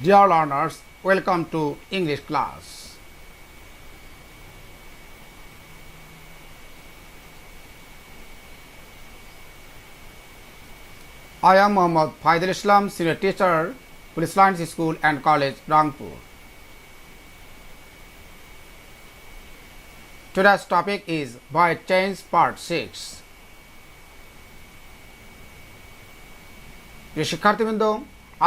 Dear learners, welcome to English class. I am Mohammad Faidul Islam, Senior Teacher, Police Lines School and College, Rangpur. Today's topic is Void Change Part 6. প্রিয় শিক্ষার্থীবৃন্দ,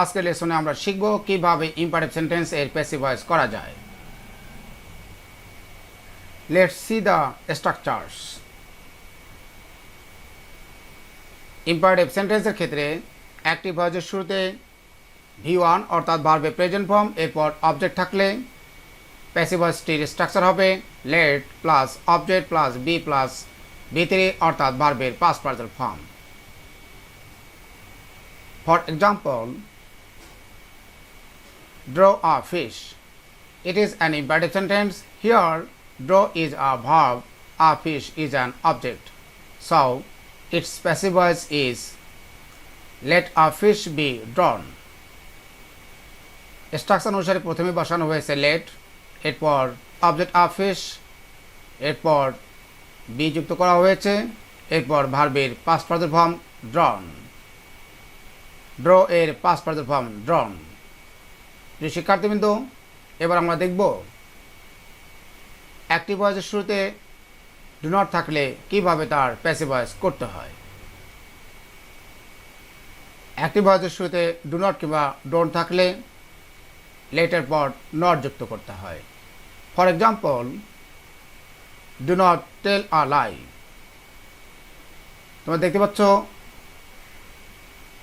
আজকের লেসনে আমরা শিখব কিভাবে imperative sentence এর passive voice করা যায়। Let's see the structures. Imperative সেন্টেন্সের ক্ষেত্রে অ্যাক্টিভ ভয়েসের শুরুতে V1 অর্থাৎ ভার্বের প্রেজেন্ট ফর্ম, এরপর অবজেক্ট থাকলে প্যাসিভ ভয়েসটির স্ট্রাকচার হবে let plus object plus be plus V3 অর্থাৎ ভার্বের past participle form. For example, draw a fish. It is an imperative sentence. Here, draw is a verb, a fish is an object. So, its passive voice is let a fish be drawn. Structure অনুসারে প্রথমে বসানো হয়েছে let, এরপর object a fish, এরপর be যুক্ত করা হয়েছে, এরপর ভার্বের past participle form drawn. Draw এর পাস্ট পার্টিসিপল ফর্ম ড্রন। প্রিয় শিক্ষার্থীবৃন্দ, এবার আমরা দেখব অ্যাক্টিভ ভয়েসের শুরুতে ডু নট থাকলে কিভাবে তার প্যাসিভ ভয়েস করতে হয়। অ্যাক্টিভ ভয়েসের শুরুতে ডু নট কিংবা ডোন্ট থাকলে লেটের পর নট যুক্ত করতে হয়। For example, do not tell a lie. তোমরা দেখতে পাচ্ছ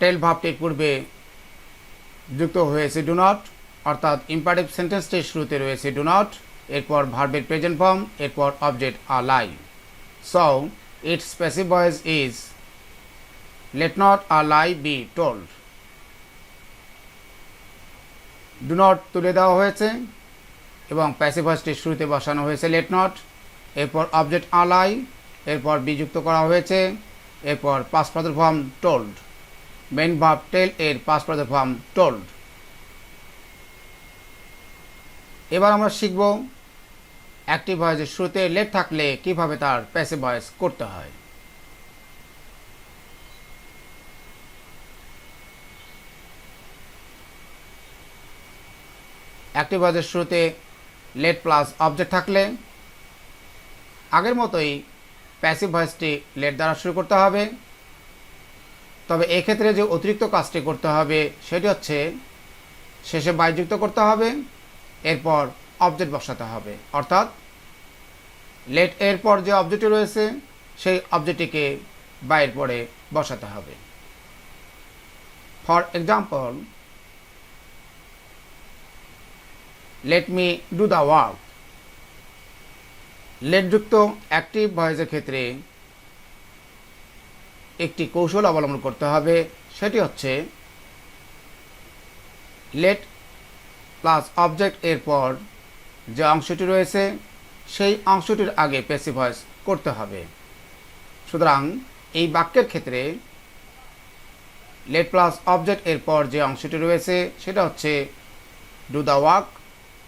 টেল ভার্বটির পূর্বে যুক্ত হয়েছে ডু নট, অর্থাৎ ইম্পারেটিভ সেন্টেন্সটির শুরুতে রয়েছে ডু নট, এরপর ভার্বের প্রেজেন্ট ফর্ম, এরপর object a lie. So its passive voice is let not a lie be told. Do not তুলে দেওয়া হয়েছে এবং প্যাসিভ ভয়েসটির শুরুতে বসানো হয়েছে লেট নট, এরপর অবজেক্ট আ লাই, এরপর বি যুক্ত করা হয়েছে, এরপর past participle form told. Main verb tell এর পাস্ট পার্টিসিপল ফর্ম টোল্ড। এবার আমরা শিখব অ্যাক্টিভ ভয়েসের শুরুতে লেট থাকলে কিভাবে তার প্যাসিভ ভয়েস করতে হয়। অ্যাক্টিভ ভয়েসের শুরুতে লেট প্লাস অবজেক্ট থাকলে আগের মতোই প্যাসিভ ভয়েসটি লেট দ্বারা শুরু করতে হবে। তবে এক্ষেত্রে যে অতিরিক্ত কাজটি করতে হবে সেটি হচ্ছে শেষে বাই যুক্ত করতে হবে, এরপর অবজেক্ট বসাতে হবে, অর্থাৎ লেট এর পর যে অবজেক্টটি রয়েছে সেই অবজেক্টটিকে বাইয়ের পরে বসাতে হবে। For example, let me do the work. লেটযুক্ত অ্যাক্টিভ ভয়েসের ক্ষেত্রে একটি কৌশল অবলম্বন করতে হবে, সেটি হচ্ছে লেট প্লাস অবজেক্ট এর পর যে অংশটি রয়েছে সেই অংশটির আগে প্যাসিভ ভয়েস করতে হবে। সুতরাং এই বাক্যের ক্ষেত্রে লেট প্লাস অবজেক্ট এর পর যে অংশটি রয়েছে সেটা হচ্ছে ডু দ্য ওয়ার্ক।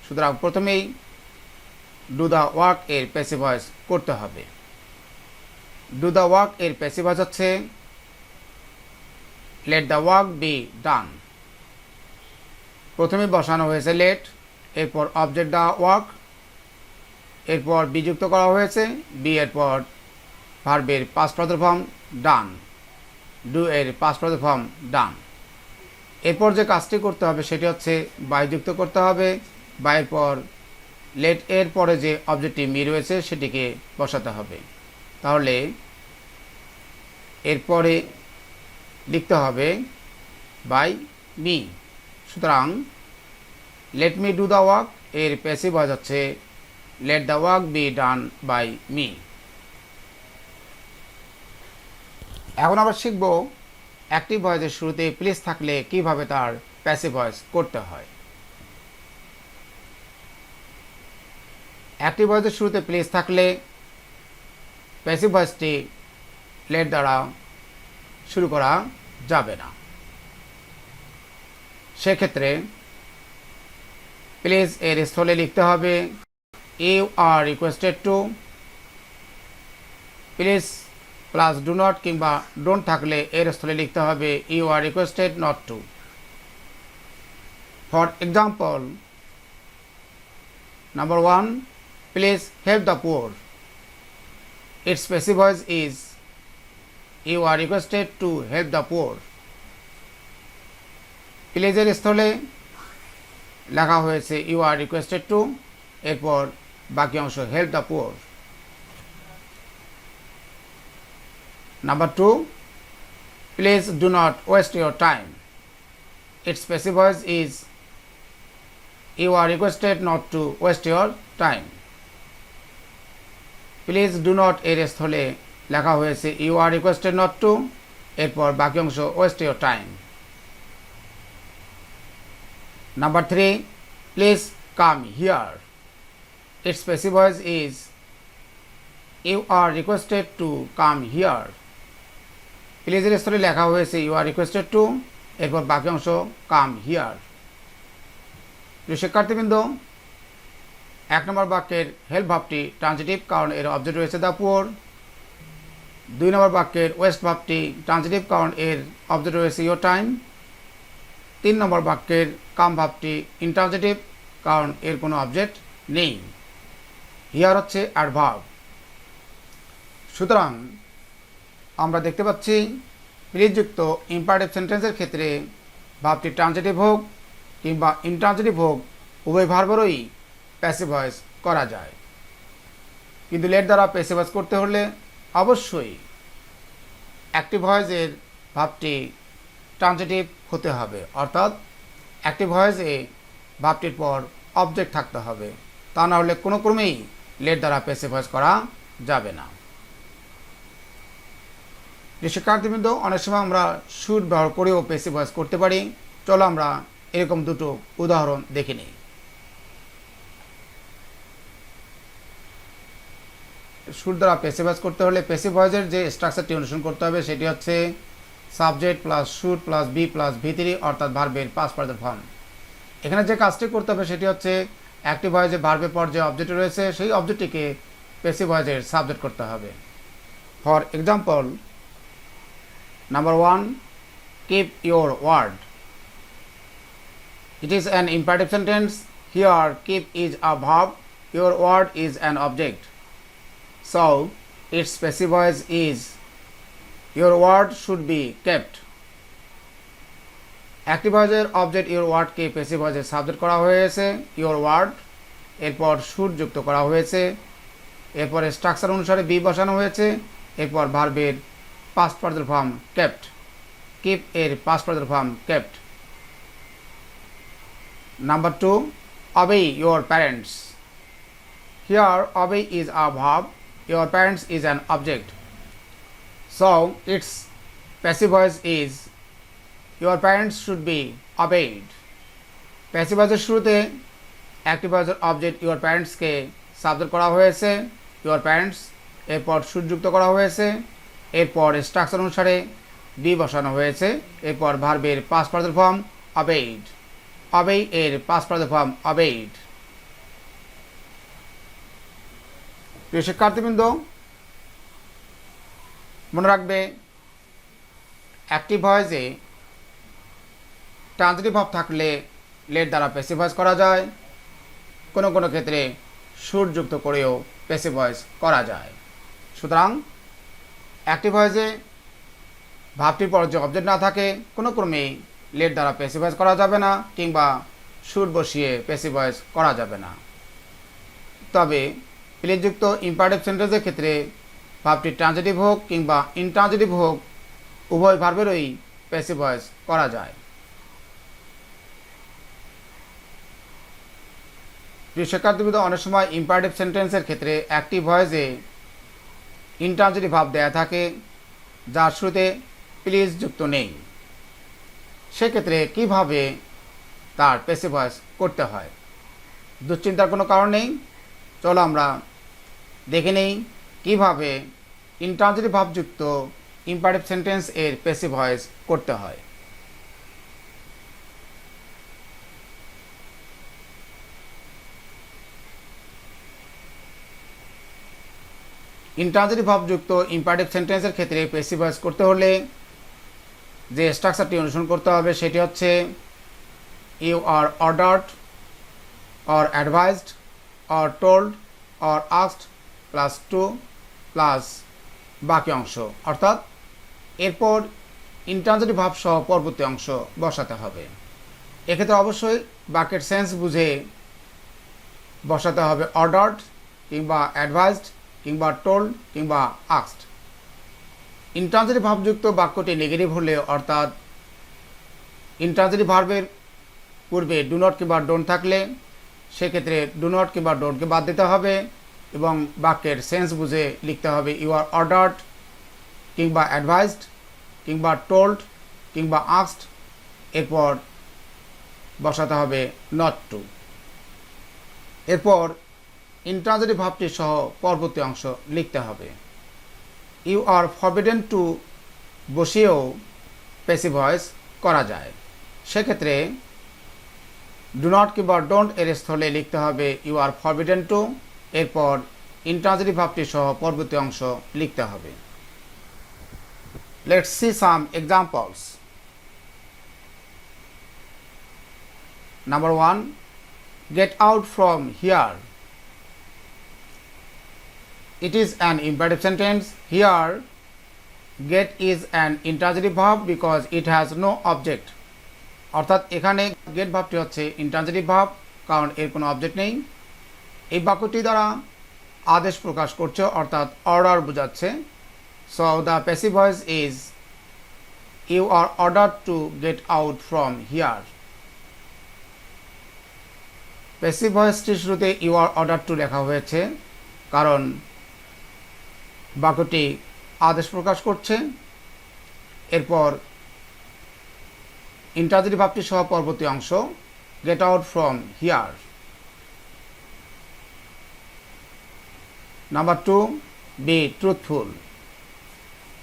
সুতরাং প্রথমেই ডু দ্য ওয়ার্ক এর প্যাসিভ ভয়েস করতে হবে। ডু দ্য ওয়ার্ক এর প্যাসিভ ভয়েস হচ্ছে লেট দ্য ওয়ার্ক বি ডান। প্রথমে বসানো হয়েছে লেট, এরপর অবজেক্ট দ্য ওয়ার্ক, এরপর বি যুক্ত করা হয়েছে, বি এর পর ভার্বের past participle form done, do এর পাস্ট পার্টিসিপল ফর্ম ডান। এরপর যে কাজটি করতে হবে সেটি হচ্ছে বাই যুক্ত করতে হবে, বাইয়ের পর লেট এর পরে যে অবজেক্টটি মি রয়েছে সেটিকে বসাতে হবে। তাহলে এরপরে লিখতে হবে বাই মি। সুতরাং let me do the work এর প্যাসিভ ভয়েস হচ্ছে let the work be done by me. এখন আমরা শিখব অ্যাক্টিভ ভয়েসের শুরুতে প্লিজ থাকলে কিভাবে তার প্যাসিভ ভয়েস করতে হয়। অ্যাক্টিভ ভয়েসের শুরুতে প্লিজ থাকলে প্যাসিভ ভয়েসটি লেট দ্বারা শুরু করা যাবে না। সেক্ষেত্রে প্লিজ এর স্থলে লিখতে হবে you are requested to. Please plus do not কিংবা ডোন্ট থাকলে এর স্থলে লিখতে হবে you are requested not to. For example, number 1, please help the poor. Its স্পেসিফাইজ is you are requested to help the poor. প্লিজের স্থলে লেখা হয়েছে ইউ আর রিকোয়েস্টেড টু, এরপর বাকি অংশ help the poor. Number 2, please do not waste your time. Its স্পেসিফাইজ is you are requested not to waste your time. Please do not এর স্থলে লেখা হয়েছে you are requested not to, এরপর বাকি অংশ waste your time. Number 3, please come here. Its specifies is you are requested to come here. Please এর স্থলে লেখা হয়েছে ইউ আর রিকোয়েস্টেড টু, এরপর বাকি অংশ কাম হিয়ার। প্রিয় শিক্ষার্থীবৃন্দ, 1 নম্বর বাক্যের হেল্প ভাবটি ট্রান্সিটিভ, কারণ এর অবজেক্ট রয়েছে দ্য পুয়ার। 2 নম্বর বাক্যের ওয়েস্ট ভাবটি ট্রান্সিটিভ, কারণ এর অবজেক্ট রয়েছে ইউর টাইম। 3 নম্বর বাক্যের কাম ভাবটি ইন্ট্রানজিটিভ, কারণ এর কোনো অবজেক্ট নেই। হিয়ার হচ্ছে অ্যাডভার্ব। সুতরাং আমরা দেখতে পাচ্ছি প্লিজযুক্ত ইম্পারেটিভ সেন্টেন্সের ক্ষেত্রে ভাবটি ট্রান্সিটিভ হোক কিংবা ইন্ট্রানজিটিভ হোক, উভয় ভার্বেরই প্যাসিভ ভয়েস করা যায়। কিন্তু লেট দ্বারা প্যাসিভ ভয়েস করতে হলে অবশ্যই অ্যাক্টিভ ভয়েসের ভাবটি ট্রান্সিটিভ হতে হবে, অর্থাৎ অ্যাক্টিভ ভয়েসে ভাবটির পর অবজেক্ট থাকতে হবে, তা না হলে কোনো ক্রমেই লেট দ্বারা প্যাসিভ ভয়েস করা যাবে না। শিক্ষার্থীবৃন্দ, অনেক সময় আমরা শুড ব্যবহার করেও প্যাসিভ ভয়েস করতে পারি। চলো আমরা এরকম দুটো উদাহরণ দেখে নিই। শুড দ্বারা প্যাসিভ ভয়েস করতে হলে প্যাসিভ ভয়েসের যে স্ট্রাকচারটি অনুসরণ করতে হবে সেটি হচ্ছে subject plus should plus be plus ভি3, অর্থাৎ ভার্বের পাস্ট পার্টিসিপল ফর্ম। এখানে যে কাজটি করতে হবে সেটি হচ্ছে অ্যাক্টিভ ভয়েসে ভার্বের পর যে অবজেক্ট রয়েছে সেই অবজেক্টটিকে প্যাসিভ ভয়েসের সাবজেক্ট করতে হবে। For example, number 1, keep your word. It is an imperative sentence. Here keep is a verb, your word is an object, so its passive voice is your word should be kept. Active ভয়েসের object your ওয়ার্ডকে passive ভয়েসে subject করা হয়েছে your word, এরপর should যুক্ত করা হয়েছে, এরপরে স্ট্রাকচার অনুসারে বি বসানো হয়েছে, এরপর ভার্বের past participle form kept, keep এর past participle form kept. Number 2, obey your parents. Here obey is a verb, your parents is an object, so its passive voice is your parents should be obeyed. Passive ভয়েসের শুরুতে active ভয়েসের object your প্যারেন্টসকে subject করা হয়েছে your parents, এরপর should যুক্ত করা হয়েছে, এরপর স্ট্রাকচার অনুসারে বি বসানো হয়েছে, এরপর ভার্বের পাস্ট পার্টিসিপল ফর্ম অবেইড, অবেই এর পাস্ট পার্টিসিপল ফর্ম অবেইড। প্রিয় শিক্ষার্থীবৃন্দ, মনে রাখবে অ্যাক্টিভ ভয়েসে ট্রান্সিটিভ ভাব থাকলে লেট দ্বারা প্যাসিভ ভয়েস করা যায়, কোনো কোনো ক্ষেত্রে শুড যুক্ত করেও প্যাসিভ ভয়েস করা যায়। সুতরাং অ্যাক্টিভ ভয়েসে ভাবটির পর যে অবজেক্ট না থাকে কোনো ক্রমেই লেট দ্বারা প্যাসিভ ভয়েস করা যাবে না, কিংবা শুড বসিয়ে প্যাসিভ ভয়েস করা যাবে না। তবে প্লিজযুক্ত ইম্পারেটিভ সেন্টেন্সের ক্ষেত্রে ভাবটি ট্রান্সিটিভ হোক কিংবা ইনট্রান্সিটিভ হোক, উভয় ভার্বেরই প্যাসিভ ভয়েস করা যায়। প্রিয় শিক্ষার্থীবৃন্দ, অনেক সময় ইম্পারেটিভ সেন্টেন্সের ক্ষেত্রে অ্যাক্টিভ ভয়েসে ইনট্রান্সিটিভ ভাব দেয়া থাকে যার শুরুতে প্লিজ যুক্ত নেই। সেক্ষেত্রে কিভাবে তার প্যাসিভ ভয়েস করতে হয়, দুশ্চিন্তার কোনো কারণ নেই। চলো আমরা দেখে নেই কিভাবে ইনট্রান্সিটিভ ভাবযুক্ত ইম্পারেটিভ সেন্টেন্স এর প্যাসিভ ভয়েস করতে হয়। ইন্ট্রানজিটিভ ভাবযুক্ত ইম্পারেটিভ সেন্টেন্সের ক্ষেত্রে প্যাসিভ ভয়েস করতে হলে যে স্ট্রাকচারটি অনুসরণ করতে হবে সেটি হচ্ছে you are ordered or advised or told or asked plus to plus বাকি অংশ, অর্থাৎ এরপর ইন্ট্রানজিটিভ ভাব সহ পরবর্তী অংশ বসাতে হবে। এক্ষেত্রে অবশ্যই বাক্যের সেন্স বুঝে বসাতে হবে অর্ডার্ড কিংবা অ্যাডভাইসড কিংবা টোল্ড কিংবা আস্কড। ইন্ট্রানজিটিভ ভাবযুক্ত বাক্যটি নেগেটিভ হলে, অর্থাৎ ইন্ট্রানজিটিভ ভার্বের পূর্বে ডু নট কিংবা ডোন্ট থাকলে সেক্ষেত্রে ডু নট কিংবা ডোন্টকে বাদ দিতে হবে এবং বাক্যের সেন্স বুঝে লিখতে হবে ইউ আর অর্ডার্ড কিংবা অ্যাডভাইসড কিংবা টোল্ড কিংবা আস্কড, এরপর বসাতে হবে নট টু। এরপর ইন্ট্রানজিটিভ ভাবটি সহ পরবর্তী অংশ লিখতে হবে। ইউ আর ফরবিডেন টু বসিয়েও প্যাসিভ ভয়েস করা যায়। সেক্ষেত্রে ডু নট কিংবা ডোন্ট এর স্থলে লিখতে হবে ইউ আর ফরবিডেন টু, এরপর ইন্ট্রানজিটিভ ভাবটি সহ পরবর্তী অংশ লিখতে হবে। Let's see some examples. Number 1, get out from here. It is an imperative sentence. Here, get is an intransitive verb because it has no object. অর্থাৎ এখানে গেট ভাবটি হচ্ছে ইন্ট্রানজিটিভ ভাব, কারণ এর কোনো অবজেক্ট নেই। এই বাক্যটি দ্বারা আদেশ প্রকাশ করছে, অর্থাৎ অর্ডার বোঝাচ্ছে। So the passive voice is you are order to get out from here. Passive ভয়েসটির শুরুতে ইউ আর অর্ডার টু লেখা হয়েছে কারণ বাক্যটি আদেশ প্রকাশ করছে। এরপর ইন্ট্রানজিটিভ ভাবটি সহ পরবর্তী অংশ gate out from here. Number 2, be truthful.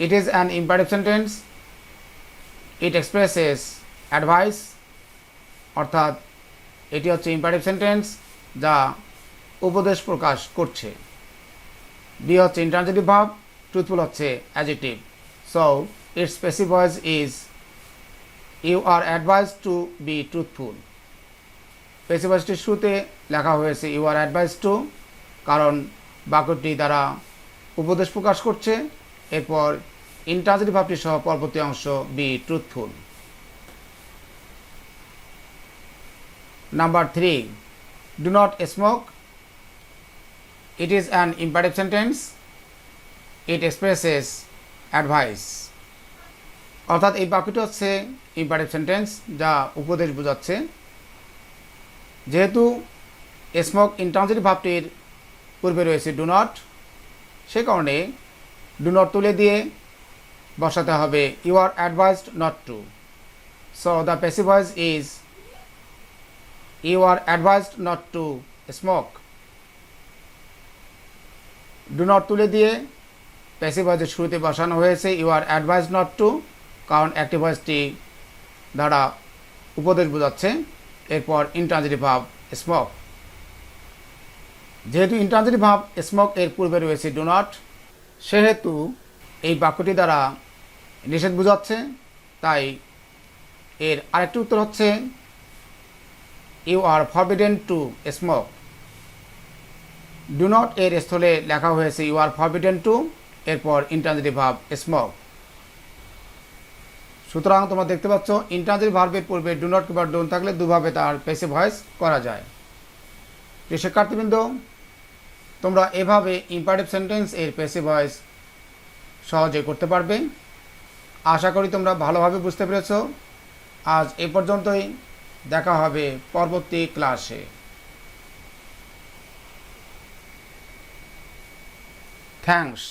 It is an imperative sentence. It expresses advice, অর্থাৎ এটি হচ্ছে ইম্পারেটিভ সেন্টেন্স যা উপদেশ প্রকাশ করছে। বি হচ্ছে ইন্ট্রানজিটিভ ভাব, ট্রুথফুল হচ্ছে adjective. So its passive voice is you are advised to be truthful. Passive ভয়েসটির শুরুতে লেখা হয়েছে ইউ আর অ্যাডভাইসড টু, কারণ বাক্যটি দ্বারা উপদেশ প্রকাশ করছে। এরপর ইন্ট্রানজিটিভ ভাবটি সহ পরবর্তী অংশ B truthful. Number 3, do not smoke. It is an imperative sentence. It expresses advice. অর্থাৎ এই বাক্যটি হচ্ছে ইম্পারেটিভ সেন্টেন্স যা উপদেশ বোঝাচ্ছে। যেহেতু স্মোক ইন্ট্রানজিটিভ ভাবটির পূর্বে রয়েছে ডু নট, সে কারণে ডু নট তুলে দিয়ে বসাতে হবে you are advised not to. So the passive voice is you are advised not to smoke. Do not তুলে দিয়ে প্যাসিভ ভয়েসের শুরুতে বসানো হয়েছে you are advised not to, কারণ অ্যাক্টিভ ভয়েসটি দ্বারা উপদেশ বোঝাচ্ছে। এরপর ইন্ট্রানজিটিভ ভাব স্মোক। যেহেতু ইন্ট্রানজিটিভ ভাব স্মোক এর পূর্বে রয়েছে ডু নট, সেহেতু এই বাক্যটি দ্বারা নিষেধ বোঝাচ্ছে। তাই এর আরেকটি উত্তর হচ্ছে you are forbidden to smoke. Do not এর স্থলে লেখা হয়েছে ইউ আর ফরবিডেন টু, এরপর ইন্ট্রানজিটিভ ভাব স্মোক। সুতরাং তোমরা দেখতে পাচ্ছ ইন্ট্রানজিটিভ ভার্বের পূর্বে ডু নট কিংবা ডোন্ট থাকলে দুভাবে তার প্যাসিভ ভয়েস করা যায়। প্রিয় শিক্ষার্থীবৃন্দ, তোমরা এভাবে ইম্পারেটিভ সেন্টেন্স এর প্যাসিভ ভয়েস সহজে করতে পারবে। আশা করি তোমরা ভালোভাবে বুঝতে পেরেছ। আজ এ পর্যন্তই, দেখা হবে পরবর্তী ক্লাসে। থ্যাঙ্কস।